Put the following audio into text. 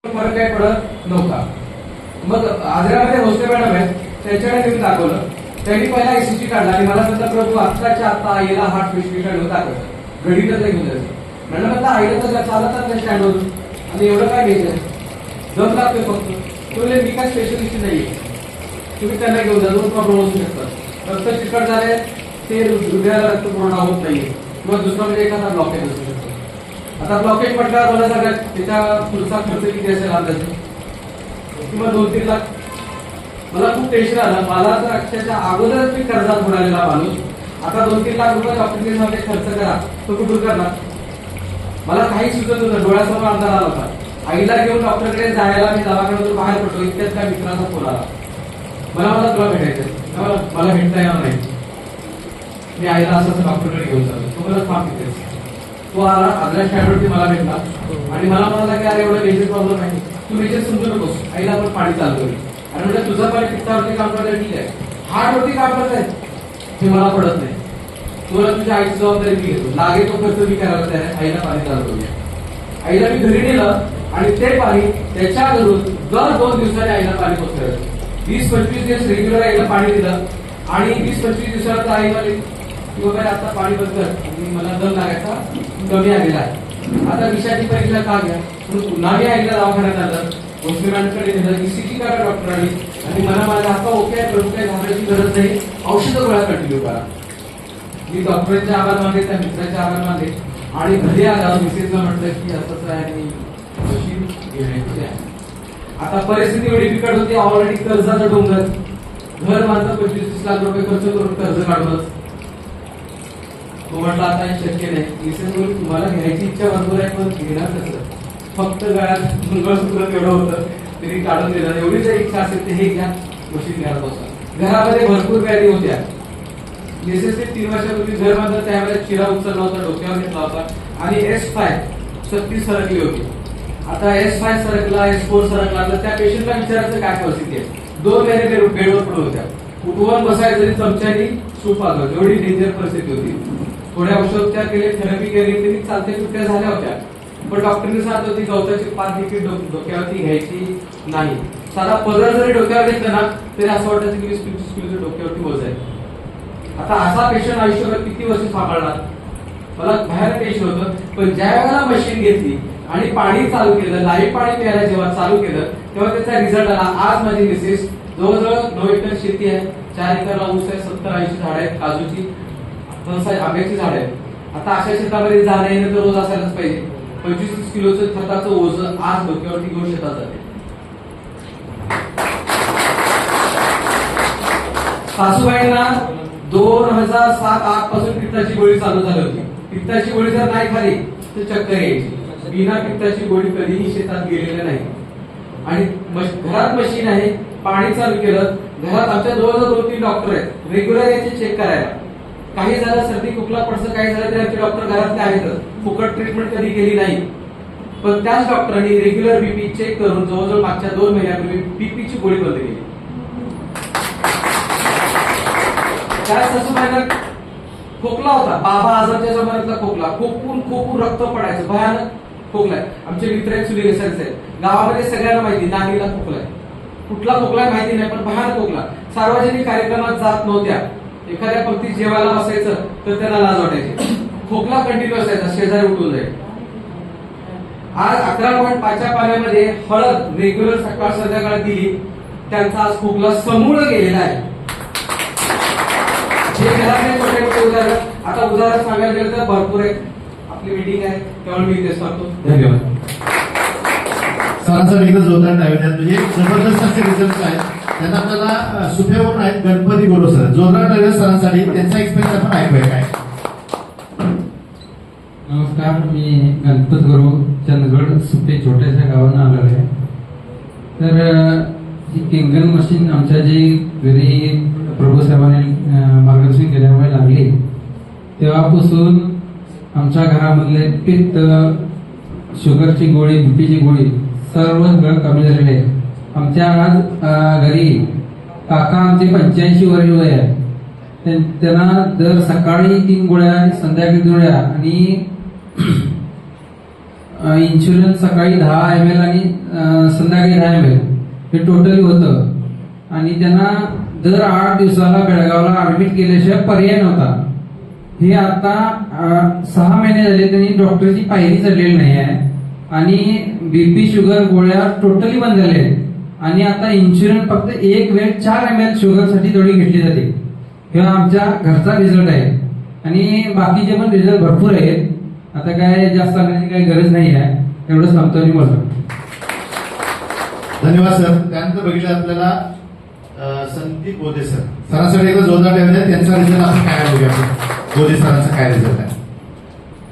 फरक काय पडत नव्हता. मग आजरामध्ये भोसले मॅडम आहेत, त्यांच्याकडे मी दाखवलं. त्यांनी पहिला ECG काढला आणि मला सांगितलं प्रभू आत्ताच्या आता आईला हार्ट पेशंट होता कसं घडीतच नाही घेऊन जायचं. मॅडम म्हटलं आईला तर चालतच नाही स्टँडवरून आणि एवढं काय घ्यायचं, दम लागतोय फक्त. तुम्ही मी काय स्पेशलिस्ट नाहीये, तुम्ही त्यांना घेऊन जा, दोन प्रॉब्लेम होऊ शकतात. रक्त चिकट झाले, ते हृदयाला रक्त पुरवठा होत नाहीये, किंवा दुसरा म्हणजे एखादा ब्लॉकेज असू शकतो. आता ब्लॉकेज म्हटल्यावर मला सांगा त्याच्या पुढचा खर्च किती असेल अंदाजे, किंवा 2-3 लाख. मला खूप टेन्शन आलं. मला तर अक्षरशः अगोदरच मी कर्जात बुडालेला माणूस, आता 2-3 लाख रुपये ऑपरेशनमध्ये खर्च करा, तो कुठून करणार? मला काही सुचत होतं, डोळ्यासमोर अंधार आला होता. आईला घेऊन डॉक्टरकडे जायला मी दवाखान्यातून बाहेर पडतो, इतक्यात त्या मित्राचा फोन आला, मला तुला भेटायचं. मला भेटता येणार नाही, मी आईला असं डॉक्टरकडे घेऊन जातो. तो मला फार तिथेच तो आला, आदल्या स्टँडवरती मला भेटला आणि मला म्हणाला की अरे एवढं मेजर प्रॉब्लेम आहे, तू मेजर समजू नकोस, आईला आपण पाणी चालू करू. आणि म्हणजे तुझं पाणी पित्तावरती काम करतंय ठीक आहे, हार्टवरती काम करताय हे मला पडत नाही. तुला तुझ्या आईची जबाबदारी मी घेतो, लागेल तो खर्च मी करायला तयार आहे, आईला पाणी चालू करूया. आईला मी घरी नेलं आणि ते पाणी त्याच्या घरून दर 2 दिवसांनी आईला पाणी पोचवायचं. 20-25 दिवस रेग्युलर आईला पाणी दिलं आणि 20-25 दिवसानंतर आई मला की बाबा आता पाणी बंद कर आणि मला दम लागायचा कमी आलेला आहे. आता विषयाची परीक्षा का घ्या, पुन्हा मी आईला दवाखान्यात आलं, भोसलेकडे नेलं, ECG काढा डॉक्टरांनी आणि मला माझा आता ओके आहे, प्रभू काही घाबरायची गरज नाही, औषधं गोळ्या कंटिन्यू करा. मी डॉक्टरांचे आभार मानले, त्या मित्राचे आभार मानले आणि घरी आला मिसेसला म्हटलं की असंच आहे आणि मशीन घेण्याची आहे. आता परिस्थिती एवढी बिकट होती, ऑलरेडी कर्जाचं डोंगर, घर माझं 25-30 लाख रुपये खर्च करून कर्ज काढूनच. तो म्हटलं आता हे शक्य नाही. मिसेस बोलली तुम्हाला घ्यायची इच्छा भरपूर आहे पण घेणार कसं, फक्त गळ्यात मंगळसूत्र तेवढं होतं तरी काढून दिलं. एवढी जर इच्छा असेल तर हे घ्या, मशीन घ्यायला बसा. घरामध्ये भरपूर व्याधी होत्या. मिसेसने 3 वर्षापूर्वी घर बांधलं, त्यावेळेला चिरा उचलला होता, डोक्यावर घेतला होता आणि S5 36 सरकली होती. आता S5 सरकला, S4 सरकला, तर त्या पेशंटला विचारायचं काय परिस्थिती आहे. 2 महिने बेडवर पडून होत्या, उठवून बसायचं तरी चमच्यानी सूप आलं, एवढी डेंजर परिस्थिती होती. थोड्या औषधोपचार केले, थेरपी केली तरी चालते सुट्ट्या झाल्या होत्या. पण डॉक्टरने सांगत होती गवताची पात देखील डोक्यावरती घ्यायची नाही. साधा पदर जरी डोक्यावर घेतलं ना तरी असं वाटायचं की 20-25 किलोचं डोक्यावरती बोज आहे. आता असा पेशंट आयुष्यभर किती वर्ष सांभाळणार, मला बाहेर टेन्शन होतं. पण ज्या वेळेला मशीन घेतली आणि पाणी चालू केलं, लाईव्ह पाणी प्यायला जेव्हा चालू केलं तेव्हा त्याचा रिझल्ट आला. आज माझी मिसेस जवळजवळ 9 एकर शेती आहे, 4 एकरला ऊस आहे, 70-80 झाड आहेत, काजूची, आंब्याची झाड आहेत. आता अशा शेतामध्ये जाणं येणं तर रोज असायलाच पाहिजे. 25-30 किलोचं खताचं ओझं आज डोक्यावरती घेऊन शेतात जाते. सासूबाईंना 2007-08 पासून पित्ताची गोळी चालू झाली होती. पित्ताची गोळी जर नाही खाली तर चक्कर यायची. बिना पित्ताची गोळी कधीही शेतात गेलेल्या नाही. आणि घरात मशीन आहे, पाणी चालू केलं, घरात आमच्या जवळजवळ 2-3 डॉक्टर आहेत रेग्युलर याचे चेक करायला. काही झालं, सर्दी खोकला पडसं काही झालं तरी आमचे डॉक्टर घरातले आहेतच, फुकट ट्रीटमेंट कधी केली नाही. पण त्याच डॉक्टरांनी रेग्युलर बीपी चेक करून जवळजवळ मागच्या 2 महिन्यापूर्वी बीपीची गोळी बंद केली. त्या सासूबाईंना खोकला होता, बाबा आजारच्या जमान्यातला खोकला, खोकून रक्त पडायचं, भयानक खोकलाय. आमचे मित्र आहेत सुनील साहेब, गावामध्ये सगळ्यांना माहिती नानीला खोकलाय, कुठला खोकलाय माहिती नाही पण भयानक खोकला. सार्वजनिक कार्यक्रमात जात नव्हत्या, एखाद्या पंक्तीत जेवायला बसायचं तर त्यांना लाज वाटायची, खोकला कंटिन्यू असायचा, शेजारी उठून जाईल. आज 11.5च्या पाण्यामध्ये हळद रेग्युलर सकाळ संध्याकाळ दिली, त्यांचा आज खोकला समूळ गेलेला आहे. जे घरातले छोटे मोठे उदाहरण, आता उदाहरण सांगायला गेलं तर भरपूर आहेत. आपली मीटिंग आहे त्यामुळे मी इथे सांगतो. धन्यवाद. सरांचा एकच जोरदार टाळ्या, म्हणजे जबरदस्त असे रिझल्ट आहेत. त्यांना आपल्याला सुफेवरून आहेत गणपती गुरु सर, जोरदार टाळ्या सरांसाठी. त्यांचा एक्सपिरियन्स आपण ऐकूया काय. नमस्कार, मी गणपत गुरु चंदगड सुपे छोट्याशा गावानं आलेलो आहे. तर ही किंगन मशीन आमच्या जी घरी प्रभू साहेबांनी मार्गदर्शन केल्यामुळे लागली, तेव्हापासून आमच्या घरामधले पित्त, शुगरची गोळी, बीपीची गोळी सर्व कमी झालेले आहे. आमच्या आज घरी काका आमचे 85 वर्ष वय आहे, त्यांना दर सकाळी 3 गोळ्या आणि संध्याकाळी 2 गोळ्या आणि इन्शुरन्स सकाळी 10 ml आणि हे टोटली होतं आणि त्यांना दर 8 दिवसाला बेळगावला ऍडमिट केल्याशिवाय पर्याय नव्हता. हे आता 6 महिने झाले त्यांनी डॉक्टरची पायरी चढलेली नाही आहे आणि बीपी शुगर गोळ्या टोटली बंद झाल्या आहेत आणि आता इन्शुरन्स फक्त एक वेळ 4 ml शुगर साठी तेवढी घेतली जाते. हे आमच्या घरचा रिझल्ट आहे आणि बाकीचे पण रिझल्ट भरपूर आहेत. आता काय जास्त सांगण्याची काही गरज नाही आहे, एवढं सांगतो मी बोलतो. धन्यवाद सर. त्यानंतर बघितलं आपल्याला संदीप बोधे सर. सरांसाठी एकदा जोरदार ठेवले. त्यांचा रिझल्ट आपण काय बघूया. बोधे सरांचा काय रिझल्ट आहे.